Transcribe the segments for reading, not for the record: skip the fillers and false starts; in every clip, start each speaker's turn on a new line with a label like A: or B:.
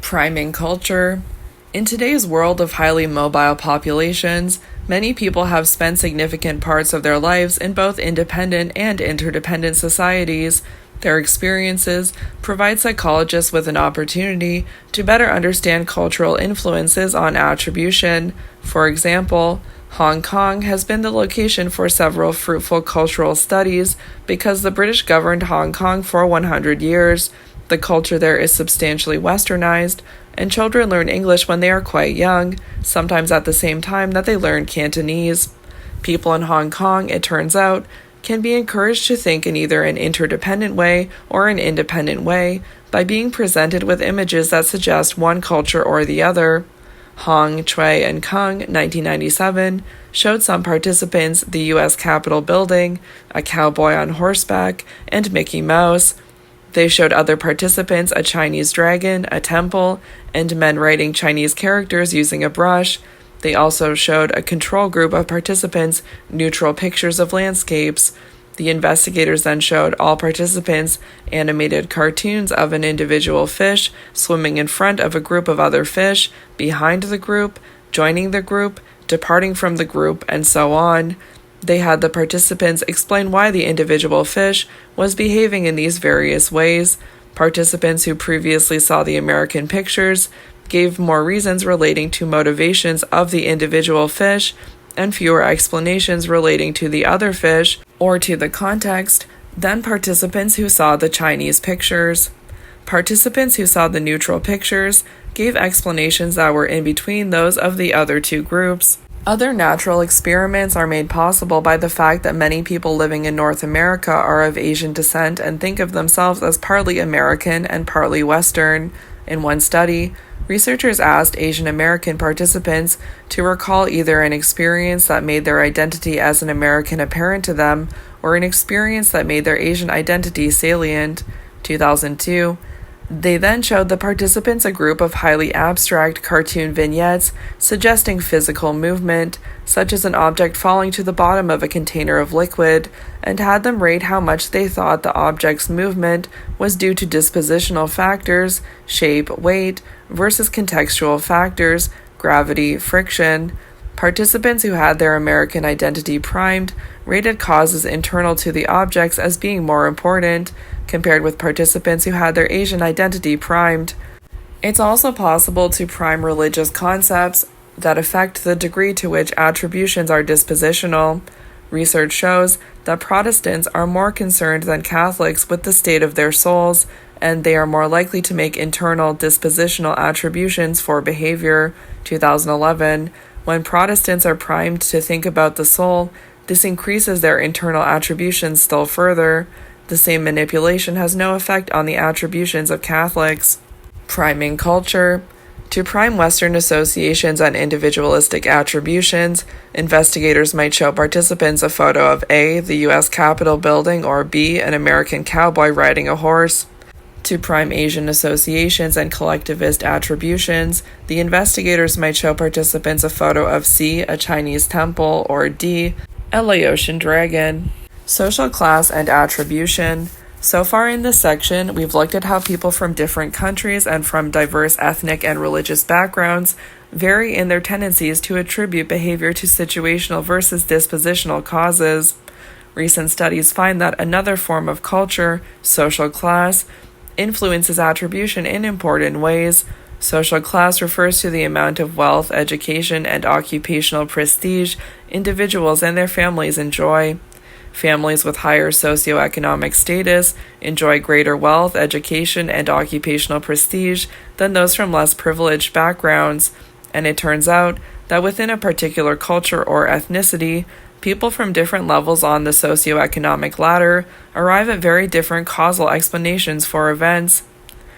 A: Priming culture. In today's world of highly mobile populations, many people have spent significant parts of their lives in both independent and interdependent societies. Their experiences provide psychologists with an opportunity to better understand cultural influences on attribution. For example, Hong Kong has been the location for several fruitful cultural studies because the British governed Hong Kong for 100 years. The culture there is substantially westernized, and children learn English when they are quite young, sometimes at the same time that they learn Cantonese. People in Hong Kong, it turns out, can be encouraged to think in either an interdependent way or an independent way by being presented with images that suggest one culture or the other. Hong, Chui, and Kung, 1997, showed some participants the U.S. Capitol building, a cowboy on horseback, and Mickey Mouse. They showed other participants a Chinese dragon, a temple, and men writing Chinese characters using a brush. They also showed a control group of participants neutral pictures of landscapes. The investigators then showed all participants animated cartoons of an individual fish swimming in front of a group of other fish, behind the group, joining the group, departing from the group, and so on. They had the participants explain why the individual fish was behaving in these various ways. Participants who previously saw the American pictures gave more reasons relating to motivations of the individual fish and fewer explanations relating to the other fish or to the context than participants who saw the Chinese pictures. Participants who saw the neutral pictures gave explanations that were in between those of the other two groups. Other natural experiments are made possible by the fact that many people living in North America are of Asian descent and think of themselves as partly American and partly Western. In one study, researchers asked Asian American participants to recall either an experience that made their identity as an American apparent to them or an experience that made their Asian identity salient. 2002. They then showed the participants a group of highly abstract cartoon vignettes suggesting physical movement, such as an object falling to the bottom of a container of liquid, and had them rate how much they thought the object's movement was due to dispositional factors, shape, weight, versus contextual factors, gravity, friction. Participants who had their American identity primed rated causes internal to the objects as being more important, compared with participants who had their Asian identity primed. It's also possible to prime religious concepts that affect the degree to which attributions are dispositional. Research shows that Protestants are more concerned than Catholics with the state of their souls, and they are more likely to make internal dispositional attributions for behavior. 2011. When Protestants are primed to think about the soul, this increases their internal attributions still further. The same manipulation has no effect on the attributions of Catholics. Priming culture. To prime Western associations and individualistic attributions, investigators might show participants a photo of A, the U.S. Capitol building, or B, an American cowboy riding a horse. To prime Asian associations and collectivist attributions, the investigators might show participants a photo of C, a Chinese temple, or D, a Laotian dragon. Social class and attribution. So far in this section, we've looked at how people from different countries and from diverse ethnic and religious backgrounds vary in their tendencies to attribute behavior to situational versus dispositional causes. Recent studies find that another form of culture, social class, influences attribution in important ways. Social class refers to the amount of wealth, education, and occupational prestige individuals and their families enjoy. Families with higher socioeconomic status enjoy greater wealth, education, and occupational prestige than those from less privileged backgrounds, and it turns out that within a particular culture or ethnicity, people from different levels on the socioeconomic ladder arrive at very different causal explanations for events.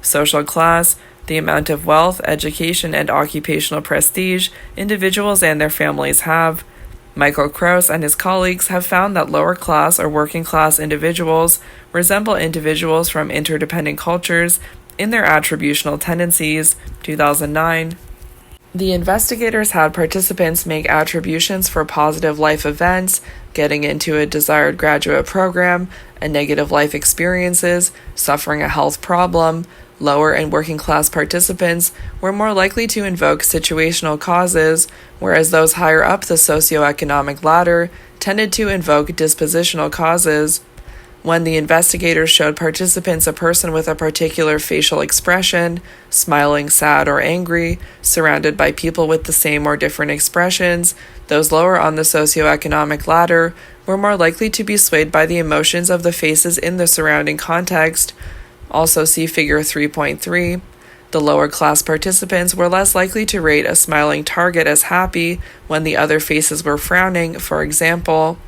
A: Social class, the amount of wealth, education, and occupational prestige individuals and their families have. Michael Krauss and his colleagues have found that lower-class or working-class individuals resemble individuals from interdependent cultures in their attributional tendencies. 2009. The investigators had participants make attributions for positive life events, getting into a desired graduate program, and negative life experiences, suffering a health problem, Lower and working class participants were more likely to invoke situational causes, whereas those higher up the socioeconomic ladder tended to invoke dispositional causes. When the investigators showed participants a person with a particular facial expression, smiling, sad, or angry, surrounded by people with the same or different expressions, those lower on the socioeconomic ladder were more likely to be swayed by the emotions of the faces in the surrounding context. Also see Figure 3.3. The lower class participants were less likely to rate a smiling target as happy when the other faces were frowning, for example.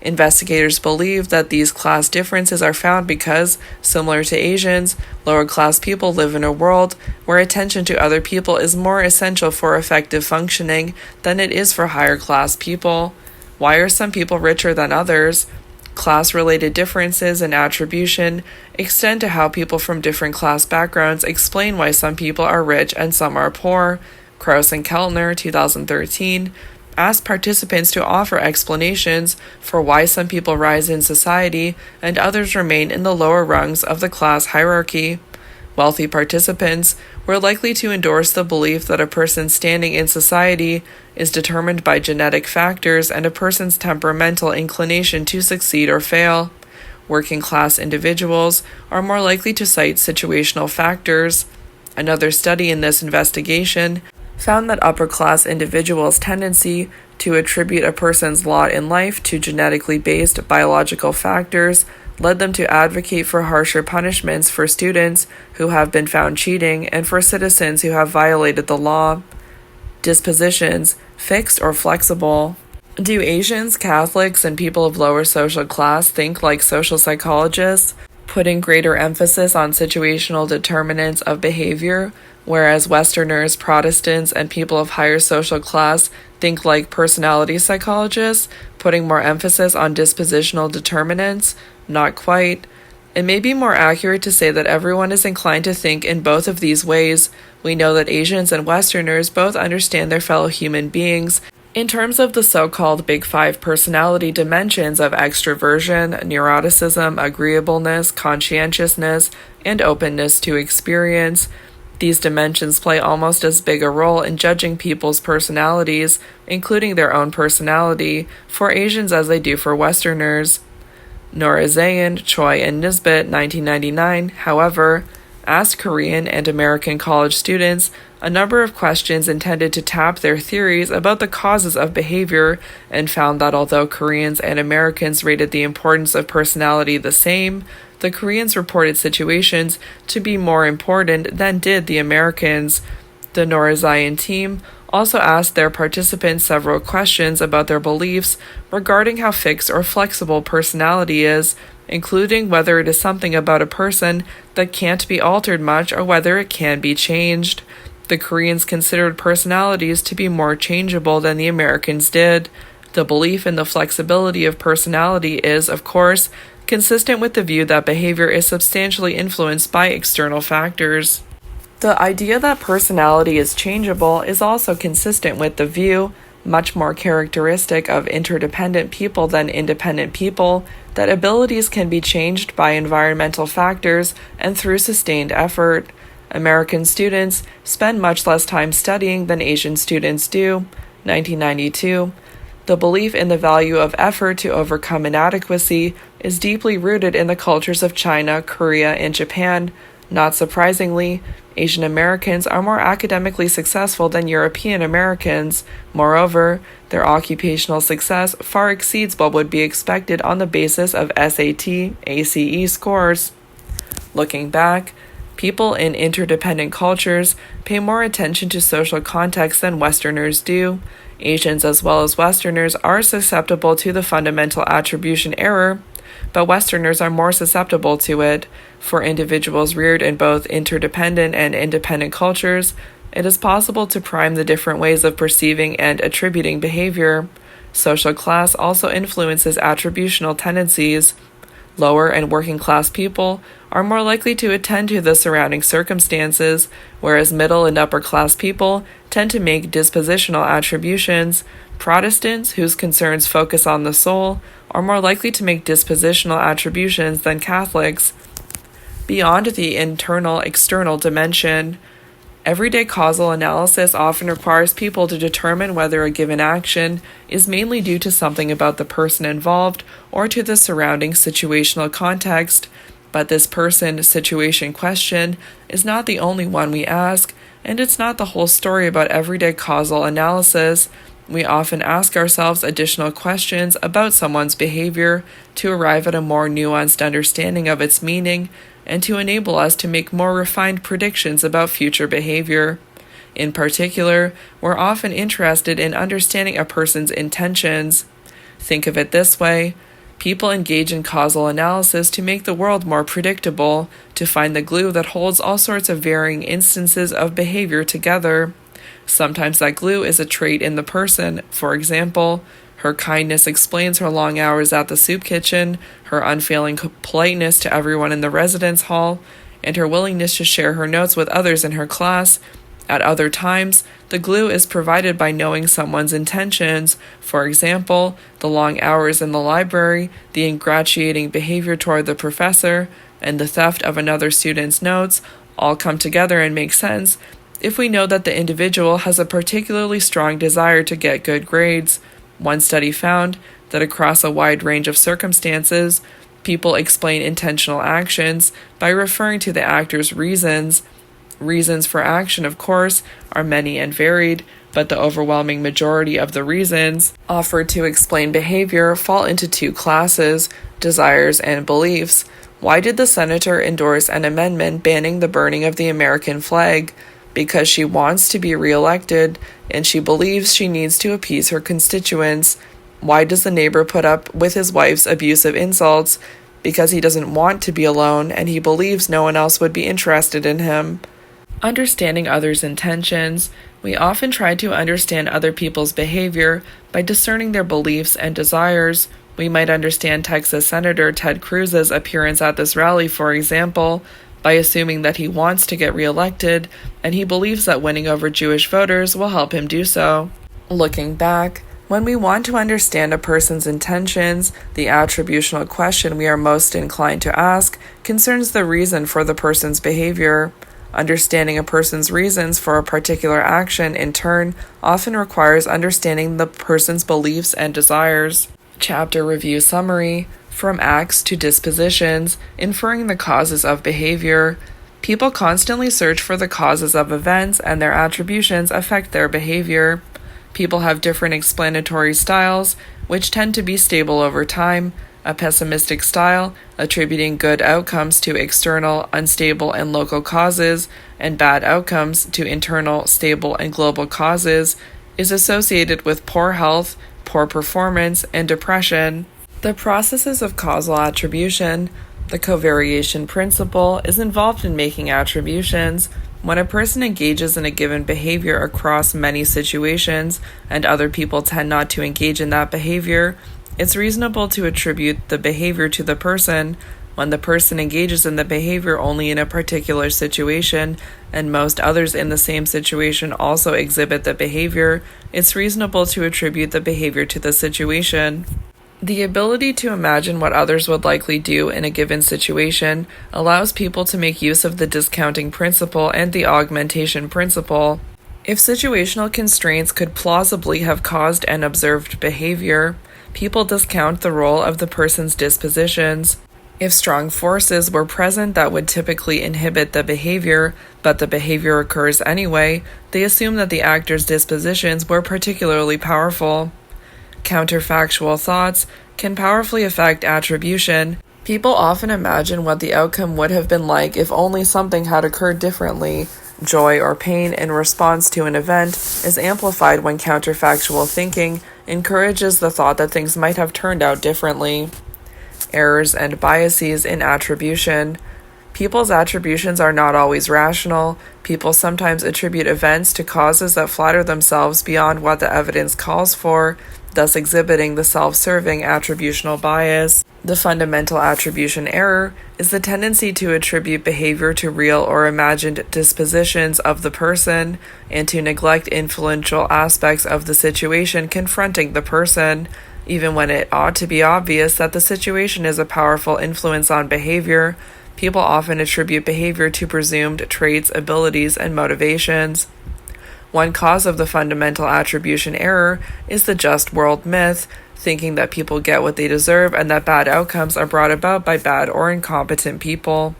A: Investigators believe that these class differences are found because, similar to Asians, lower class people live in a world where attention to other people is more essential for effective functioning than it is for higher class people. Why are some people richer than others? Class-related differences in attribution extend to how people from different class backgrounds explain why some people are rich and some are poor. Krauss and Keltner, 2013, asked participants to offer explanations for why some people rise in society and others remain in the lower rungs of the class hierarchy. Wealthy participants were likely to endorse the belief that a person's standing in society is determined by genetic factors and a person's temperamental inclination to succeed or fail. Working class individuals are more likely to cite situational factors. Another study in this investigation found that upper-class individuals' tendency to attribute a person's lot in life to genetically based biological factors led them to advocate for harsher punishments for students who have been found cheating and for citizens who have violated the law. Dispositions, fixed or flexible. Do Asians, Catholics, and people of lower social class think like social psychologists, putting greater emphasis on situational determinants of behavior, whereas Westerners, Protestants, and people of higher social class think like personality psychologists, putting more emphasis on dispositional determinants? Not quite. It may be more accurate to say that everyone is inclined to think in both of these ways. We know that Asians and Westerners both understand their fellow human beings in terms of the so-called Big Five personality dimensions of extroversion, neuroticism, agreeableness, conscientiousness, and openness to experience. These dimensions play almost as big a role in judging people's personalities, including their own personality, for Asians as they do for Westerners. Norazayan, Choi, and Nisbet, 1999, however, asked Korean and American college students a number of questions intended to tap their theories about the causes of behavior and found that although Koreans and Americans rated the importance of personality the same, the Koreans reported situations to be more important than did the Americans. The Norazayan team also asked their participants several questions about their beliefs regarding how fixed or flexible personality is, including whether it is something about a person that can't be altered much or whether it can be changed. The Koreans considered personalities to be more changeable than the Americans did. The belief in the flexibility of personality is, of course, consistent with the view that behavior is substantially influenced by external factors. The idea that personality is changeable is also consistent with the view, much more characteristic of interdependent people than independent people, that abilities can be changed by environmental factors and through sustained effort. American students spend much less time studying than Asian students do. 1992. The belief in the value of effort to overcome inadequacy is deeply rooted in the cultures of China, Korea, and Japan. Not surprisingly, Asian Americans are more academically successful than European Americans. Moreover, their occupational success far exceeds what would be expected on the basis of SAT, ACE scores. Looking back, people in interdependent cultures pay more attention to social context than Westerners do. Asians as well as Westerners are susceptible to the fundamental attribution error, but Westerners are more susceptible to it. For individuals reared in both interdependent and independent cultures, it is possible to prime the different ways of perceiving and attributing behavior. Social class also influences attributional tendencies. Lower and working class people are more likely to attend to the surrounding circumstances, whereas middle and upper class people tend to make dispositional attributions. Protestants, whose concerns focus on the soul, are more likely to make dispositional attributions than Catholics. beyond the internal-external dimension. Everyday causal analysis often requires people to determine whether a given action is mainly due to something about the person involved or to the surrounding situational context, but this person-situation question is not the only one we ask, and it's not the whole story about everyday causal analysis. We often ask ourselves additional questions about someone's behavior to arrive at a more nuanced understanding of its meaning and to enable us to make more refined predictions about future behavior. In particular, we're often interested in understanding a person's intentions. Think of it this way. People engage in causal analysis to make the world more predictable, to find the glue that holds all sorts of varying instances of behavior together. Sometimes that glue is a trait in the person. For example, her kindness explains her long hours at the soup kitchen, her unfailing politeness to everyone in the residence hall, and her willingness to share her notes with others in her class. At other times, the glue is provided by knowing someone's intentions. For example, the long hours in the library, the ingratiating behavior toward the professor, and the theft of another student's notes all come together and make sense if we know that the individual has a particularly strong desire to get good grades. One study found that across a wide range of circumstances, people explain intentional actions by referring to the actor's reasons. Reasons for action, of course, are many and varied, but the overwhelming majority of the reasons offered to explain behavior fall into two classes: desires and beliefs. Why did the senator endorse an amendment banning the burning of the American flag? Because she wants to be reelected, and she believes she needs to appease her constituents. Why does the neighbor put up with his wife's abusive insults? Because he doesn't want to be alone, and he believes no one else would be interested in him. Understanding others' intentions. We often try to understand other people's behavior by discerning their beliefs and desires. We might understand Texas Senator Ted Cruz's appearance at this rally, for example, by assuming that he wants to get reelected, and he believes that winning over Jewish voters will help him do so. Looking back, when we want to understand a person's intentions, the attributional question we are most inclined to ask concerns the reason for the person's behavior. Understanding a person's reasons for a particular action, in turn, often requires understanding the person's beliefs and desires. Chapter Review Summary. From acts to dispositions, inferring the causes of behavior. People constantly search for the causes of events, and their attributions affect their behavior. People have different explanatory styles, which tend to be stable over time. A pessimistic style, attributing good outcomes to external, unstable, and local causes, and bad outcomes to internal, stable, and global causes, is associated with poor health, poor performance, and depression. The processes of causal attribution. The covariation principle is involved in making attributions. When a person engages in a given behavior across many situations, and other people tend not to engage in that behavior, it's reasonable to attribute the behavior to the person. When the person engages in the behavior only in a particular situation, and most others in the same situation also exhibit the behavior, it's reasonable to attribute the behavior to the situation. The ability to imagine what others would likely do in a given situation allows people to make use of the discounting principle and the augmentation principle. If situational constraints could plausibly have caused an observed behavior, people discount the role of the person's dispositions. If strong forces were present that would typically inhibit the behavior, but the behavior occurs anyway, they assume that the actor's dispositions were particularly powerful. Counterfactual thoughts can powerfully affect attribution. People often imagine what the outcome would have been like if only something had occurred differently. Joy or pain in response to an event is amplified when counterfactual thinking encourages the thought that things might have turned out differently. Errors and biases in attribution. People's attributions are not always rational. People sometimes attribute events to causes that flatter themselves beyond what the evidence calls for, thus exhibiting the self-serving attributional bias. The fundamental attribution error is the tendency to attribute behavior to real or imagined dispositions of the person, and to neglect influential aspects of the situation confronting the person, even when it ought to be obvious that the situation is a powerful influence on behavior. People often attribute behavior to presumed traits, abilities, and motivations. One cause of the fundamental attribution error is the just world myth, thinking that people get what they deserve and that bad outcomes are brought about by bad or incompetent people.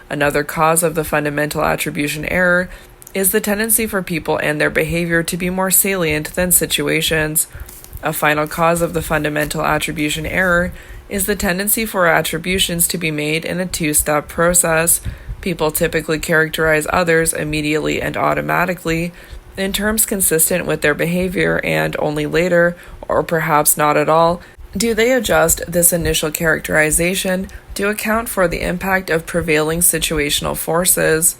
A: Another cause of the fundamental attribution error is the tendency for people and their behavior to be more salient than situations. A final cause of the fundamental attribution error is the tendency for attributions to be made in a two-step process. People typically characterize others immediately and automatically in terms consistent with their behavior, and only later, or perhaps not at all, do they adjust this initial characterization to account for the impact of prevailing situational forces.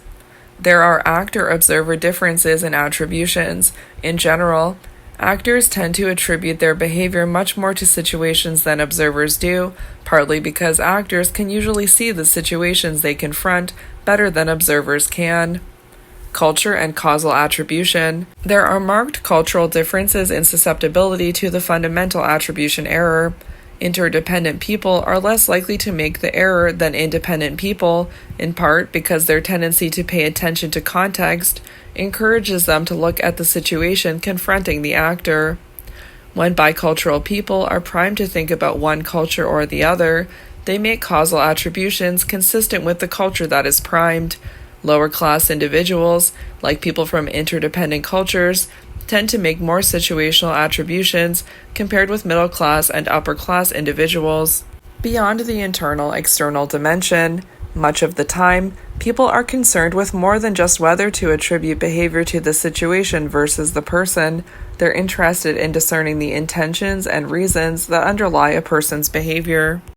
A: There are actor-observer differences in attributions. In general, actors tend to attribute their behavior much more to situations than observers do, partly because actors can usually see the situations they confront better than observers can. Culture and causal attribution. There are marked cultural differences in susceptibility to the fundamental attribution error. Interdependent people are less likely to make the error than independent people, in part because their tendency to pay attention to context encourages them to look at the situation confronting the actor. When bicultural people are primed to think about one culture or the other, they make causal attributions consistent with the culture that is primed. Lower-class individuals, like people from interdependent cultures, tend to make more situational attributions compared with middle-class and upper-class individuals. Beyond the internal-external dimension, much of the time, people are concerned with more than just whether to attribute behavior to the situation versus the person. They're interested in discerning the intentions and reasons that underlie a person's behavior.